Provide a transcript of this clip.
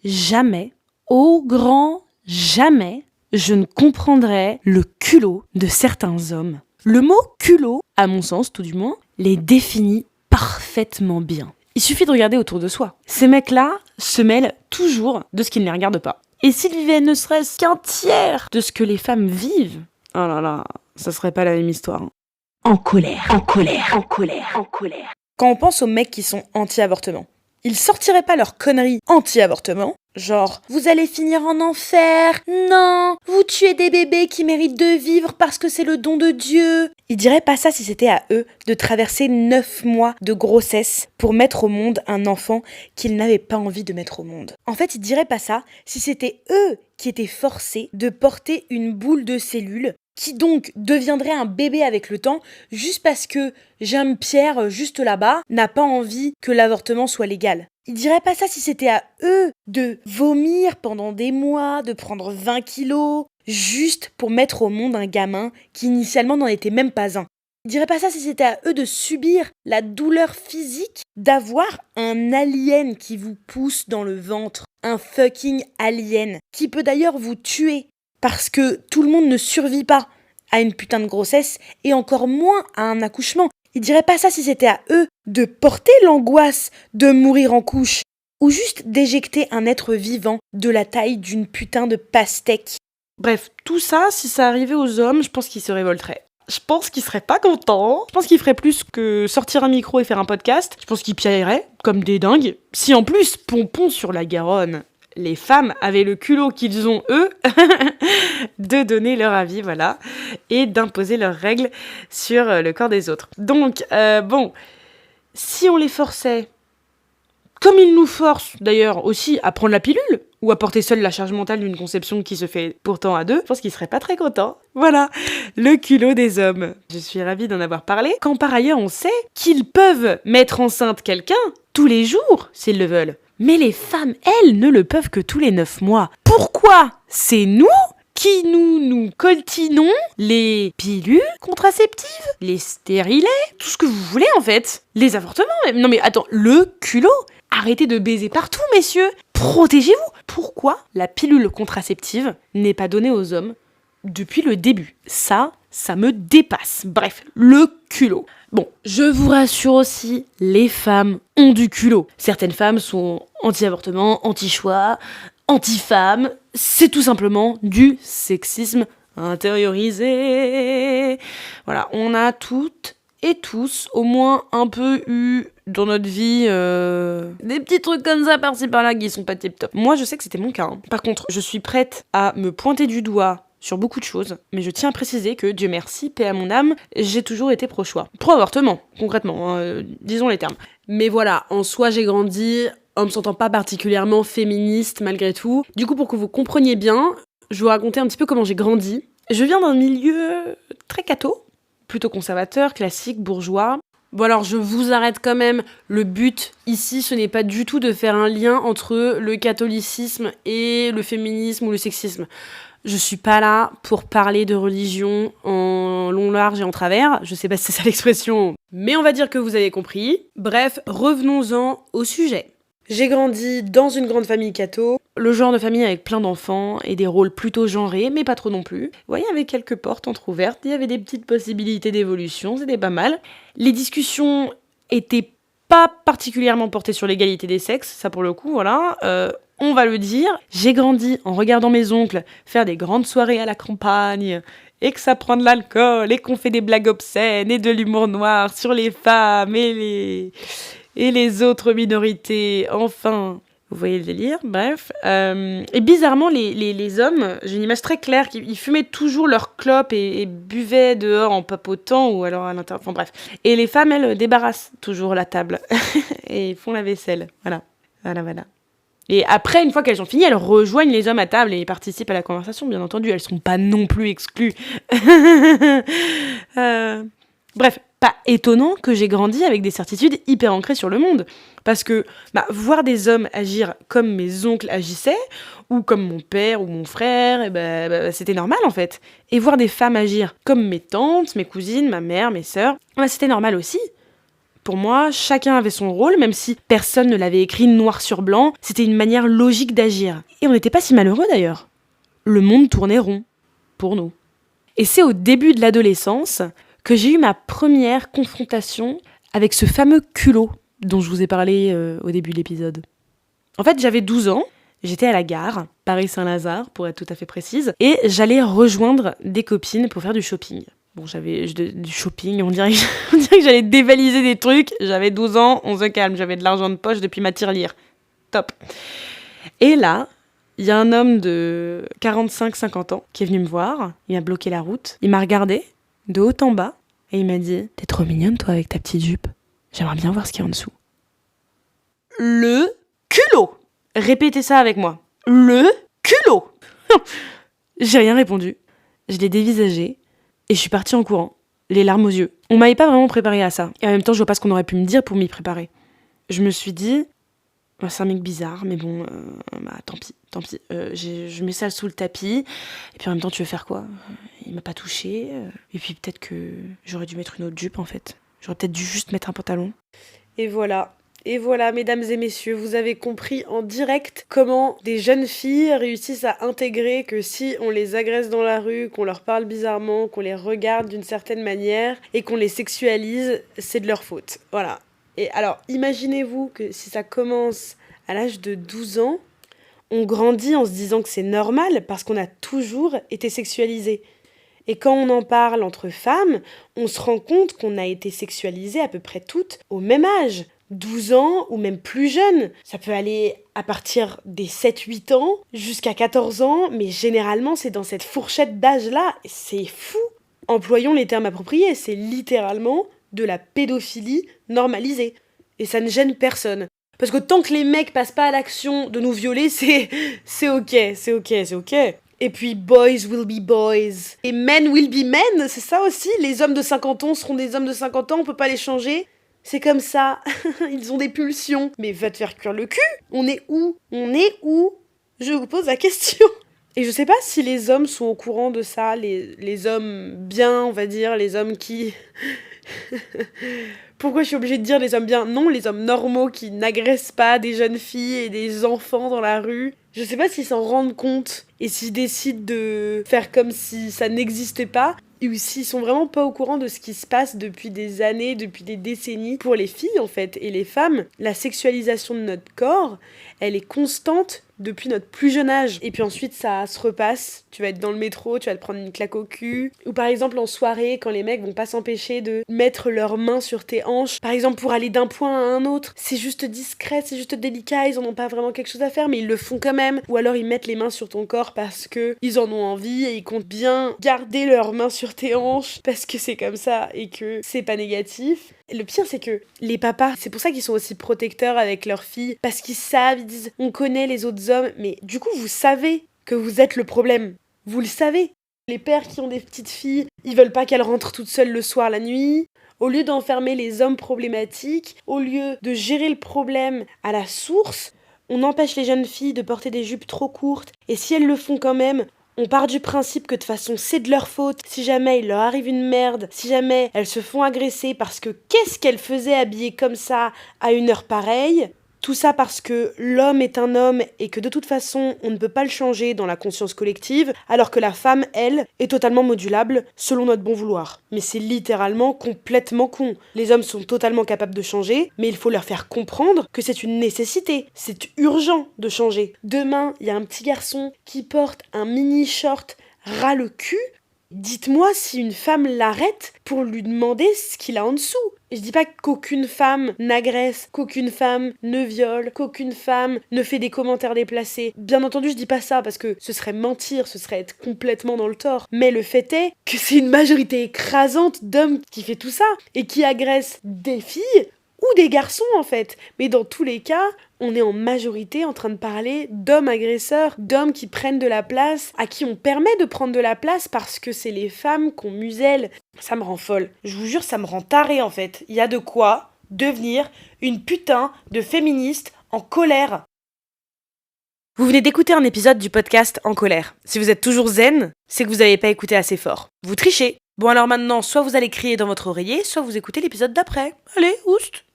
jamais, au grand jamais, je ne comprendrai le culot de certains hommes. Le mot culot, à mon sens tout du moins, les définit parfaitement bien. Il suffit de regarder autour de soi. Ces mecs-là se mêlent toujours de ce qu'ils ne regardent pas. Et s'ils vivaient ne serait-ce qu'un tiers de ce que les femmes vivent, oh là là, ça serait pas la même histoire. En colère. Quand on pense aux mecs qui sont anti-avortement, ils sortiraient pas leurs conneries anti-avortement, genre « vous allez finir en enfer, non, vous tuez des bébés qui méritent de vivre parce que c'est le don de Dieu ». Ils diraient pas ça si c'était à eux de traverser 9 mois de grossesse pour mettre au monde un enfant qu'ils n'avaient pas envie de mettre au monde. En fait, ils diraient pas ça si c'était eux qui étaient forcés de porter une boule de cellules qui donc deviendrait un bébé avec le temps, juste parce que Jean-Pierre, juste là-bas, n'a pas envie que l'avortement soit légal. Ils diraient pas ça si c'était à eux de vomir pendant des mois, de prendre 20 kilos, juste pour mettre au monde un gamin qui initialement n'en était même pas un. Ils diraient pas ça si c'était à eux de subir la douleur physique d'avoir un alien qui vous pousse dans le ventre, un fucking alien, qui peut d'ailleurs vous tuer. Parce que tout le monde ne survit pas à une putain de grossesse et encore moins à un accouchement. Ils diraient pas ça si c'était à eux de porter l'angoisse de mourir en couche ou juste d'éjecter un être vivant de la taille d'une putain de pastèque. Bref, tout ça, si ça arrivait aux hommes, je pense qu'ils se révolteraient. Je pense qu'ils seraient pas contents. Je pense qu'ils feraient plus que sortir un micro et faire un podcast. Je pense qu'ils piailleraient comme des dingues. Si en plus, pompon sur la Garonne, les femmes avaient le culot qu'ils ont, eux, de donner leur avis, voilà, et d'imposer leurs règles sur le corps des autres. Donc, bon, si on les forçait, comme ils nous forcent d'ailleurs aussi à prendre la pilule, ou à porter seule la charge mentale d'une conception qui se fait pourtant à deux, je pense qu'ils seraient pas très contents. Voilà, le culot des hommes. Je suis ravie d'en avoir parlé, quand par ailleurs on sait qu'ils peuvent mettre enceinte quelqu'un tous les jours, s'ils le veulent. Mais les femmes, elles, ne le peuvent que tous les 9 mois. Pourquoi ? C'est nous qui nous coltinons les pilules contraceptives, les stérilets, tout ce que vous voulez en fait. Les avortements même. Non mais attends, le culot ? Arrêtez de baiser partout, messieurs. Protégez-vous. Pourquoi la pilule contraceptive n'est pas donnée aux hommes depuis le début ? Ça me dépasse. Bref, le culot. Bon, je vous rassure aussi, les femmes ont du culot. Certaines femmes sont anti-avortement, anti-choix, anti-femmes. C'est tout simplement du sexisme intériorisé. Voilà, on a toutes et tous au moins un peu eu dans notre vie des petits trucs comme ça par-ci par-là qui sont pas tip-top. Moi, je sais que c'était mon cas. Par contre, je suis prête à me pointer du doigt sur beaucoup de choses, mais je tiens à préciser que, Dieu merci, paix à mon âme, j'ai toujours été pro-choix. Pro-avortement, concrètement, disons les termes. Mais voilà, en soi, j'ai grandi en me sentant pas particulièrement féministe malgré tout. Du coup, pour que vous compreniez bien, je vais vous raconter un petit peu comment j'ai grandi. Je viens d'un milieu très catho, plutôt conservateur, classique, bourgeois. Bon alors, je vous arrête quand même. Le but, ici, ce n'est pas du tout de faire un lien entre le catholicisme et le féminisme ou le sexisme. Je suis pas là pour parler de religion en long, large et en travers. Je sais pas si c'est ça l'expression, mais on va dire que vous avez compris. Bref, revenons-en au sujet. J'ai grandi dans une grande famille catho, le genre de famille avec plein d'enfants et des rôles plutôt genrés, mais pas trop non plus. Vous voyez, avec quelques portes entr'ouvertes, il y avait des petites possibilités d'évolution, c'était pas mal. Les discussions étaient pas particulièrement portées sur l'égalité des sexes, ça pour le coup, voilà. On va le dire, j'ai grandi en regardant mes oncles faire des grandes soirées à la campagne, et que ça prend de l'alcool, et qu'on fait des blagues obscènes, et de l'humour noir sur les femmes, et les autres minorités, enfin... Vous voyez le délire, bref. Et bizarrement, les hommes, j'ai une image très claire, ils fumaient toujours leur clope et buvaient dehors en papotant, ou alors à l'intérieur, enfin bref. Et les femmes, elles, débarrassent toujours la table, et font la vaisselle, voilà. Et après, une fois qu'elles ont fini, elles rejoignent les hommes à table et participent à la conversation, bien entendu. Elles ne sont pas non plus exclues. Bref, pas étonnant que j'ai grandi avec des certitudes hyper ancrées sur le monde. Parce que voir des hommes agir comme mes oncles agissaient, ou comme mon père ou mon frère, c'était normal en fait. Et voir des femmes agir comme mes tantes, mes cousines, ma mère, mes sœurs, c'était normal aussi. Pour moi, chacun avait son rôle, même si personne ne l'avait écrit noir sur blanc, c'était une manière logique d'agir. Et on n'était pas si malheureux d'ailleurs. Le monde tournait rond, pour nous. Et c'est au début de l'adolescence que j'ai eu ma première confrontation avec ce fameux culot dont je vous ai parlé au début de l'épisode. En fait, j'avais 12 ans, j'étais à la gare, Paris-Saint-Lazare pour être tout à fait précise, et j'allais rejoindre des copines pour faire du shopping. Bon, du shopping, on dirait que j'allais dévaliser des trucs. J'avais 12 ans, on se calme, j'avais de l'argent de poche depuis ma tirelire. Top. Et là, il y a un homme de 45-50 ans qui est venu me voir, il m'a bloqué la route, il m'a regardé de haut en bas et il m'a dit « T'es trop mignonne toi avec ta petite jupe, j'aimerais bien voir ce qu'il y a en dessous. » Le culot. Répétez ça avec moi. Le culot. J'ai rien répondu. Je l'ai dévisagé et je suis partie en courant, les larmes aux yeux. On m'avait pas vraiment préparé à ça. Et en même temps, je vois pas ce qu'on aurait pu me dire pour m'y préparer. Je me suis dit, c'est un mec bizarre, mais bon, tant pis. Je mets ça sous le tapis. Et puis en même temps, tu veux faire quoi ? Il m'a pas touchée. Et puis peut-être que j'aurais dû mettre une autre jupe en fait. J'aurais peut-être dû juste mettre un pantalon. Et voilà, mesdames et messieurs, vous avez compris en direct comment des jeunes filles réussissent à intégrer que si on les agresse dans la rue, qu'on leur parle bizarrement, qu'on les regarde d'une certaine manière et qu'on les sexualise, c'est de leur faute. Voilà. Et alors, imaginez-vous que si ça commence à l'âge de 12 ans, on grandit en se disant que c'est normal parce qu'on a toujours été sexualisé. Et quand on en parle entre femmes, on se rend compte qu'on a été sexualisées à peu près toutes au même âge. 12 ans ou même plus jeune. Ça peut aller à partir des 7-8 ans jusqu'à 14 ans, mais généralement c'est dans cette fourchette d'âge-là. C'est fou. Employons les termes appropriés, c'est littéralement de la pédophilie normalisée. Et ça ne gêne personne. Parce que tant que les mecs passent pas à l'action de nous violer, c'est ok. Et puis, boys will be boys. Et men will be men, c'est ça aussi. Les hommes de 50 ans seront des hommes de 50 ans, on peut pas les changer. C'est comme ça. Ils ont des pulsions. Mais va te faire cuire le cul. On est où ? Je vous pose la question. Et je sais pas si les hommes sont au courant de ça, les hommes bien, on va dire, les hommes qui... Pourquoi je suis obligée de dire les hommes bien ? Non, les hommes normaux qui n'agressent pas des jeunes filles et des enfants dans la rue. Je sais pas s'ils s'en rendent compte et s'ils décident de faire comme si ça n'existait pas, ou s'ils sont vraiment pas au courant de ce qui se passe depuis des années, depuis des décennies. Pour les filles, en fait, et les femmes, la sexualisation de notre corps, elle est constante depuis notre plus jeune âge. Et puis ensuite, ça se repasse. Tu vas être dans le métro, tu vas te prendre une claque au cul. Ou par exemple, en soirée, quand les mecs vont pas s'empêcher de mettre leurs mains sur tes hanches, par exemple, pour aller d'un point à un autre. C'est juste discret, c'est juste délicat, ils en ont pas vraiment quelque chose à faire, mais ils le font quand même. Ou alors, ils mettent les mains sur ton corps parce que ils en ont envie et ils comptent bien garder leurs mains sur tes hanches parce que c'est comme ça et que c'est pas négatif. Le pire, c'est que les papas, c'est pour ça qu'ils sont aussi protecteurs avec leurs filles, parce qu'ils savent, ils disent, on connaît les autres hommes, mais du coup, vous savez que vous êtes le problème. Vous le savez. Les pères qui ont des petites filles, ils veulent pas qu'elles rentrent toutes seules le soir, la nuit. Au lieu d'enfermer les hommes problématiques, au lieu de gérer le problème à la source, on empêche les jeunes filles de porter des jupes trop courtes, et si elles le font quand même, on part du principe que de toute façon c'est de leur faute, si jamais il leur arrive une merde, si jamais elles se font agresser parce que qu'est-ce qu'elles faisaient habillées comme ça à une heure pareille ? Tout ça parce que l'homme est un homme et que de toute façon on ne peut pas le changer dans la conscience collective, alors que la femme, elle, est totalement modulable selon notre bon vouloir. Mais c'est littéralement complètement con. Les hommes sont totalement capables de changer, mais il faut leur faire comprendre que c'est une nécessité, c'est urgent de changer. Demain, il y a un petit garçon qui porte un mini short ras le cul. Dites-moi si une femme l'arrête pour lui demander ce qu'il a en dessous. Je dis pas qu'aucune femme n'agresse, qu'aucune femme ne viole, qu'aucune femme ne fait des commentaires déplacés. Bien entendu, je dis pas ça parce que ce serait mentir, ce serait être complètement dans le tort. Mais le fait est que c'est une majorité écrasante d'hommes qui fait tout ça et qui agressent des filles ou des garçons en fait. Mais dans tous les cas, on est en majorité en train de parler d'hommes agresseurs, d'hommes qui prennent de la place, à qui on permet de prendre de la place parce que c'est les femmes qu'on muselle. Ça me rend folle. Je vous jure, ça me rend tarée en fait. Il y a de quoi devenir une putain de féministe en colère. Vous venez d'écouter un épisode du podcast En colère. Si vous êtes toujours zen, c'est que vous n'avez pas écouté assez fort. Vous trichez. Bon alors maintenant, soit vous allez crier dans votre oreiller, soit vous écoutez l'épisode d'après. Allez, oust!